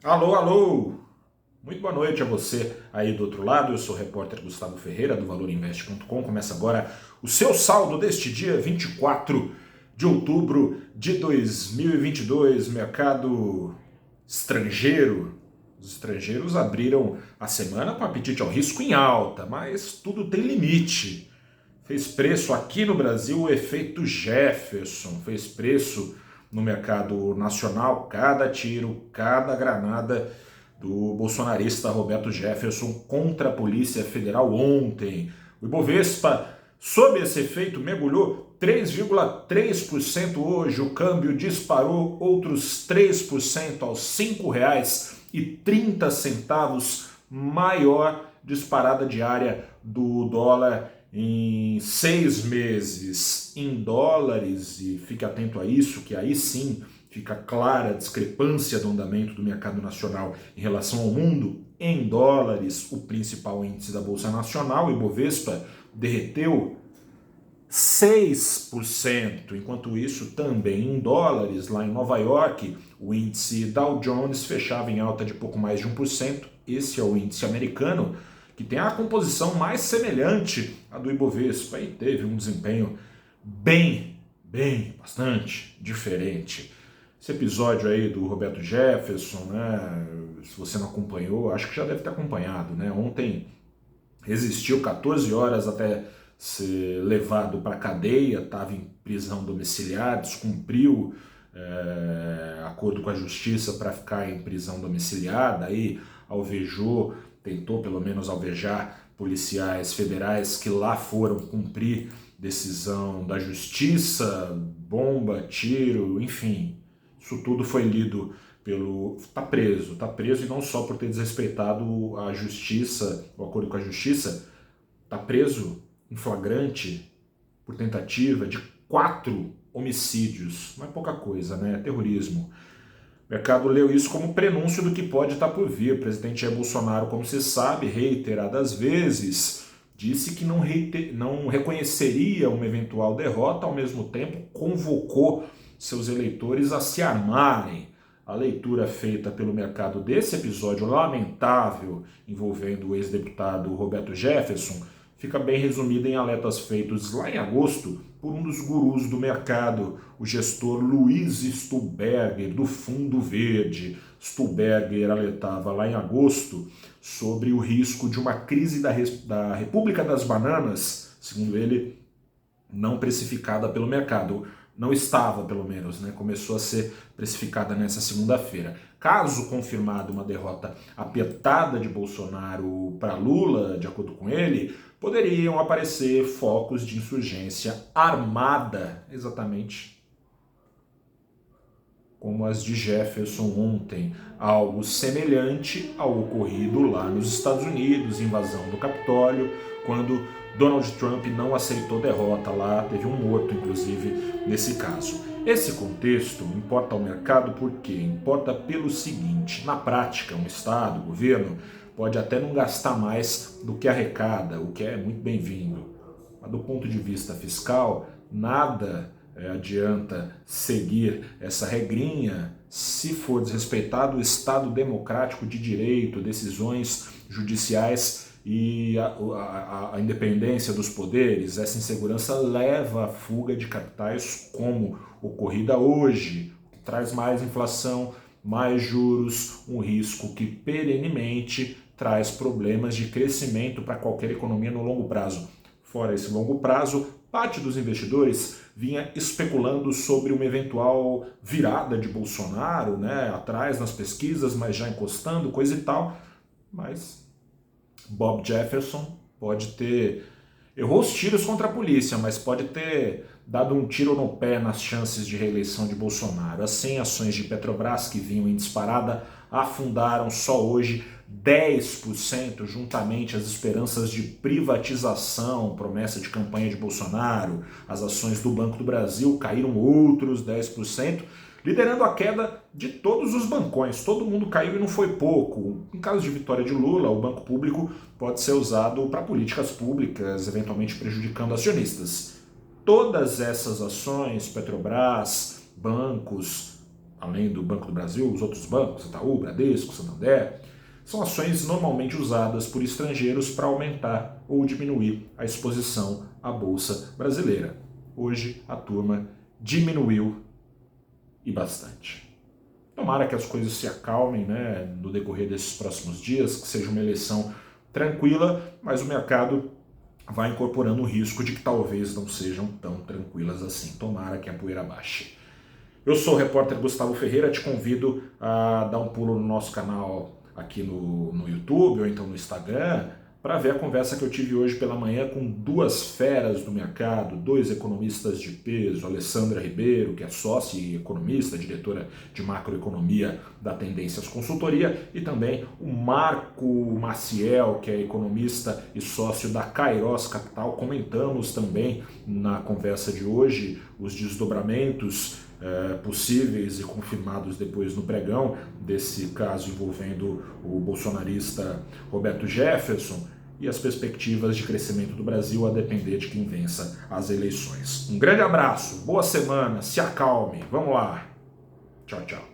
Alô, alô! Muito boa noite a você aí do outro lado. Eu sou o repórter Gustavo Ferreira do valorinvest.com. Começa agora o seu saldo deste dia 24 de outubro de 2022. Mercado estrangeiro. Os estrangeiros abriram a semana com apetite ao risco em alta, mas tudo tem limite. Fez preço aqui no Brasil o efeito Jefferson, fez preço no mercado nacional cada tiro, cada granada do bolsonarista Roberto Jefferson contra a Polícia Federal ontem. O Ibovespa, sob esse efeito, mergulhou 3,3% hoje, o câmbio disparou outros 3% aos R$ 5,30, maior disparada diária do dólar em 6 meses em dólares, e fique atento a isso, que aí sim fica clara a discrepância do andamento do mercado nacional em relação ao mundo. Em dólares, o principal índice da Bolsa Nacional, o Ibovespa, derreteu 6%. Enquanto isso, também em dólares, lá em Nova York, o índice Dow Jones fechava em alta de pouco mais de 1%. Esse é o índice americano, que tem a composição mais semelhante à do Ibovespa e teve um desempenho bastante diferente. Esse episódio aí do Roberto Jefferson, né, se você não acompanhou, acho que já deve ter acompanhado, né? Ontem resistiu 14 horas até ser levado para a cadeia, estava em prisão domiciliar, descumpriu acordo com a justiça para ficar em prisão domiciliar, daí alvejou, tentou pelo menos alvejar policiais federais que lá foram cumprir decisão da justiça, bomba, tiro, enfim, isso tudo foi lido pelo... Tá preso e não só por ter desrespeitado a justiça, o acordo com a justiça, tá preso em flagrante por tentativa de 4 homicídios. Não é pouca coisa, né? É terrorismo. O mercado leu isso como prenúncio do que pode estar por vir. O presidente Jair Bolsonaro, como se sabe, reiteradas vezes, disse que não reconheceria uma eventual derrota, ao mesmo tempo convocou seus eleitores a se armarem. A leitura feita pelo mercado desse episódio lamentável envolvendo o ex-deputado Roberto Jefferson fica bem resumida em alertas feitos lá em agosto por um dos gurus do mercado, o gestor Luiz Stuhlberger, do Fundo Verde. Stuhlberger alertava lá em agosto sobre o risco de uma crise da República das Bananas, segundo ele, não precificada pelo mercado. Não estava, pelo menos, né? Começou a ser precificada nessa segunda-feira. Caso confirmada uma derrota apertada de Bolsonaro para Lula, de acordo com ele, poderiam aparecer focos de insurgência armada, exatamente como as de Jefferson ontem, algo semelhante ao ocorrido lá nos Estados Unidos, invasão do Capitólio, quando Donald Trump não aceitou derrota lá, teve um morto, inclusive, nesse caso. Esse contexto importa ao mercado porque importa pelo seguinte: na prática, um Estado, o governo, pode até não gastar mais do que arrecada, o que é muito bem-vindo. Mas do ponto de vista fiscal, nada adianta seguir essa regrinha se for desrespeitado o Estado democrático de direito, decisões judiciais e a independência dos poderes. Essa insegurança leva à fuga de capitais como ocorrida hoje, que traz mais inflação, mais juros, um risco que perenemente traz problemas de crescimento para qualquer economia no longo prazo. Fora esse longo prazo, parte dos investidores vinha especulando sobre uma eventual virada de Bolsonaro, né, atrás nas pesquisas, mas já encostando, coisa e tal. Mas Bob Jefferson pode ter... errou os tiros contra a polícia, mas pode ter dado um tiro no pé nas chances de reeleição de Bolsonaro. Assim, ações de Petrobras, que vinham em disparada, afundaram só hoje 10%, juntamente às esperanças de privatização, promessa de campanha de Bolsonaro. As ações do Banco do Brasil caíram outros 10%, liderando a queda de todos os bancões. Todo mundo caiu e não foi pouco. Em caso de vitória de Lula, o banco público pode ser usado para políticas públicas, eventualmente prejudicando acionistas. Todas essas ações, Petrobras, bancos, além do Banco do Brasil, os outros bancos, Itaú, Bradesco, Santander, são ações normalmente usadas por estrangeiros para aumentar ou diminuir a exposição à Bolsa brasileira. Hoje a turma diminuiu e bastante. Tomara que as coisas se acalmem, né, no decorrer desses próximos dias, que seja uma eleição tranquila, mas o mercado vai incorporando o risco de que talvez não sejam tão tranquilas assim. Tomara que a poeira baixe. Eu sou o repórter Gustavo Ferreira, te convido a dar um pulo no nosso canal aqui no YouTube ou então no Instagram para ver a conversa que eu tive hoje pela manhã com duas feras do mercado, dois economistas de peso, Alessandra Ribeiro, que é sócia e economista, diretora de macroeconomia da Tendências Consultoria, e também o Marco Maciel, que é economista e sócio da Kairos Capital. Comentamos também na conversa de hoje os desdobramentos possíveis e confirmados depois no pregão desse caso envolvendo o bolsonarista Roberto Jefferson e as perspectivas de crescimento do Brasil a depender de quem vença as eleições. Um grande abraço, boa semana, se acalme, vamos lá, tchau, tchau.